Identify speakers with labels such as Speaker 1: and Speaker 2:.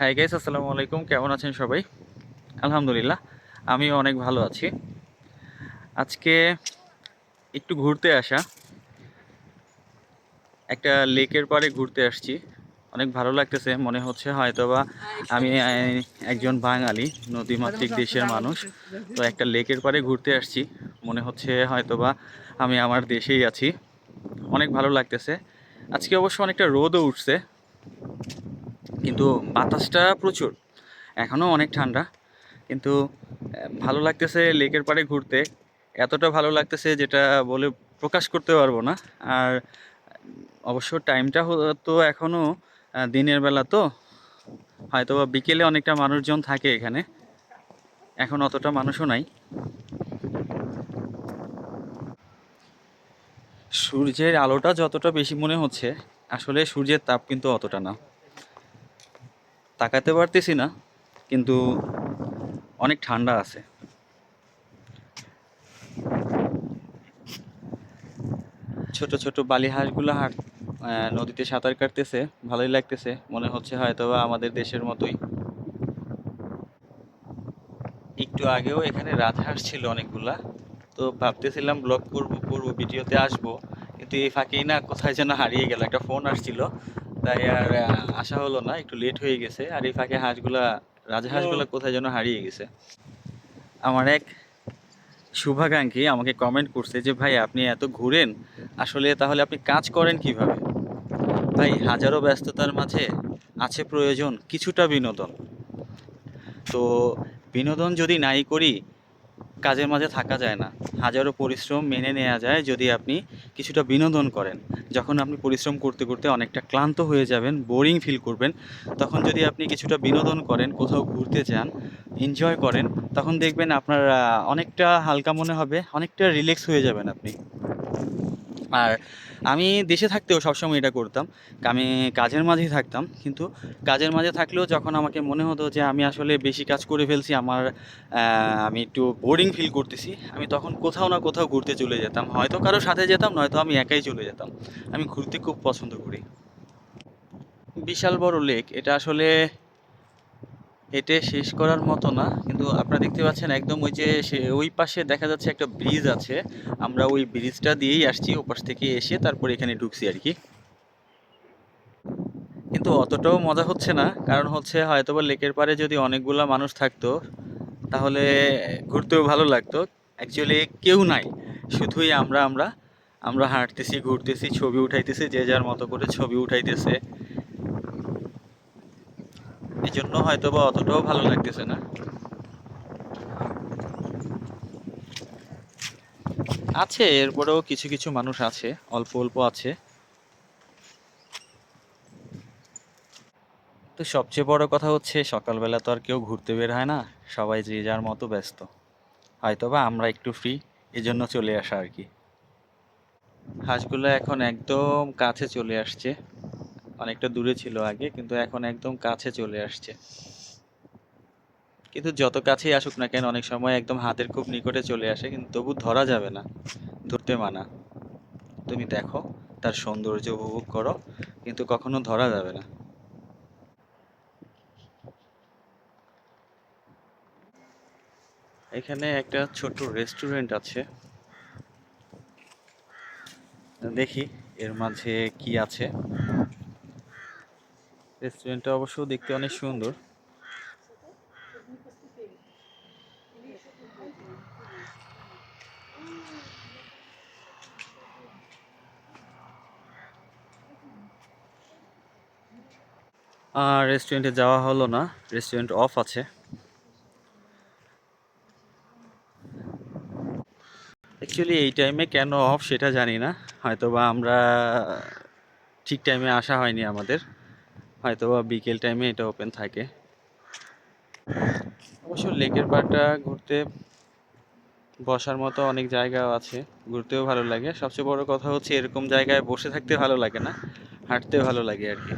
Speaker 1: Hi guys, আসসালামু আলাইকুম। কেমন আছেন সবাই? আলহামদুলিল্লাহ, আমি অনেক ভালো আছি। আজকে একটু ঘুরতে আসা, একটা লেকের পাড়ে ঘুরতে আসছি। অনেক ভালো লাগতেছে, মনে হচ্ছে হয়তোবা আমি একজন বাঙালি, নদীমাতৃক দেশের মানুষ। তো একটা লেকের পাড়ে ঘুরতে আসছি, মনে হচ্ছে হয়তোবা আমি আমার দেশেই আছি। অনেক ভালো লাগতেছে। আজকে অবশ্য অনেকটা রোদও উঠছে, কিন্তু বাতাসটা প্রচুর, এখনও অনেক ঠান্ডা। কিন্তু ভালো লাগতেছে লেকের পাড়ে ঘুরতে, এতটা ভালো লাগতেছে যেটা বলে প্রকাশ করতে পারবো না। আর অবশ্য টাইমটা তো এখনও দিনের বেলা, তো হয়তো বা বিকেলে অনেকটা মানুষজন থাকে এখানে, এখন অতটা মানুষও নাই। সূর্যের আলোটা যতটা বেশি মনে হচ্ছে, আসলে সূর্যের তাপ কিন্তু অতটা না। তাকাতে পারতেছি না, কিন্তু অনেক ঠান্ডা আছে। ছোট ছোট বালি হাঁসগুলো নদীতে সাঁতার কাটতেছে, ভালোই লাগতেছে, মনে হচ্ছে হয়তোবা আমাদের দেশের মতোই। একটু আগেও এখানে রাজহাঁস ছিল অনেকগুলা, তো ভাবতেছিলাম ব্লগ করবো ভিডিওতে আসবো, কিন্তু এই ফাঁকেই না কোথায় যেন হারিয়ে গেল, একটা ফোন আসছিল, তাই আর আসা হলো না, একটু লেট হয়ে গেছে। আর এই ফাঁকে রাজহাঁসগুলা কোথায় যেন হারিয়ে গেছে। আমার এক শুভাকাঙ্ক্ষী আমাকে কমেন্ট করছে যে ভাই, আপনি এত ঘুরেন, আসলে তাহলে আপনি কাজ করেন কিভাবে? ভাই, হাজারো ব্যস্ততার মাঝে আছে প্রয়োজন কিছুটা বিনোদন। তো বিনোদন যদি নাই করি, কাজের মাঝে থাকা যায় না। হাজারো পরিশ্রম মেনে নেওয়া যায় যদি আপনি কিছুটা বিনোদন করেন। যখন আপনি পরিশ্রম করতে করতে অনেকটা ক্লান্ত হয়ে যাবেন, বোরিং ফিল করবেন, তখন যদি আপনি কিছুটা বিনোদন করেন, কোথাও ঘুরতে যান, এনজয় করেন, তখন দেখবেন আপনার অনেকটা হালকা মনে হবে, অনেকটা রিল্যাক্স হয়ে যাবেন আপনি। আর আমি দেশে থাকতেও সবসময় এটা করতাম। আমি কাজের মাঝেই থাকতাম, কিন্তু কাজের মাঝে থাকলেও যখন আমাকে মনে হতো যে আমি আসলে বেশি কাজ করে ফেলছি, আমি একটু বোরিং ফিল করতেছি, আমি তখন কোথাও না কোথাও ঘুরতে চলে যেতাম। হয়তো কারো সাথে যেতাম, নয়তো আমি একাই চলে যেতাম। আমি ঘুরতে খুব পছন্দ করি। বিশাল বড় লেক, এটা আসলে হেঁটে শেষ করার মতো না, কিন্তু আপনারা দেখতে পাচ্ছেন একদম ওই যে ওই পাশে দেখা যাচ্ছে একটা ব্রিজ আছে। আমরা ওই ব্রিজটা দিয়েই আসছি, ওপাশ থেকে এসে তারপর এখানে ঢুকছি আর কি। কিন্তু অতটাও মজা হচ্ছে না, কারণ হচ্ছে হয়তোবা লেকের পাড়ে যদি অনেকগুলা মানুষ থাকতো, তাহলে ঘুরতেও ভালো লাগতো। অ্যাকচুয়ালি কেউ নাই, শুধুই আমরা আমরা হাঁটতেছি, ঘুরতেছি, ছবি উঠাইতেছি, যে যার মতো করে ছবি উঠাইতেছে। এই জন্য হয়তোবা অতটাও ভালো লাগতেছে না। আছে, এরপরেও কিছু কিছু মানুষ আছে, অল্প অল্প আছে। তো সবচেয়ে বড় কথা হচ্ছে সকালবেলা তো আর কেউ ঘুরতে বের হয় না, সবাই যে যার মতো ব্যস্ত। হয়তোবা আমরা একটু ফ্রি, এজন্য চলে আসা আর কি। হাঁসগুলো এখন একদম কাছে চলে আসছে। অনেকটা দূরে ছিল আগে, কিন্তু এখন একদম কাছে চলে আসছে। কিন্তু যত কাছেই আসুক না কেন, অনেক সময় একদম হাতের খুব নিকটে চলে আসে, কিন্তু তবু ধরা যাবে না, ধরতে মানা। তুমি দেখো, তার সৌন্দর্য উপভোগ করো, কিন্তু কখনো ধরা যাবে না। এখানে একটা ছোট রেস্টুরেন্ট আছে, দেখি এর মাঝে কি আছে। রেস্টুরেন্টটা অবশ্য দেখতে অনেক সুন্দর। আর রেস্টুরেন্টে যাওয়া হলো না, রেস্টুরেন্ট অফ আছে। অ্যাকচুয়ালি এই টাইমে কেন অফ সেটা জানি না, হয়তোবা আমরা ঠিক টাইমে আসা হয়নি আমাদের, হয়তোবা বিকেল টাইমে এটা ওপেন থাকে। অবশ্য লেকের পাড়টা ঘুরতে, বসার মতো অনেক জায়গাও আছে, ঘুরতেও ভালো লাগে। সবচেয়ে বড় কথা হচ্ছে এরকম জায়গায় বসে থাকতে ভালো লাগে না, হাঁটতে ভালো লাগে আর কি।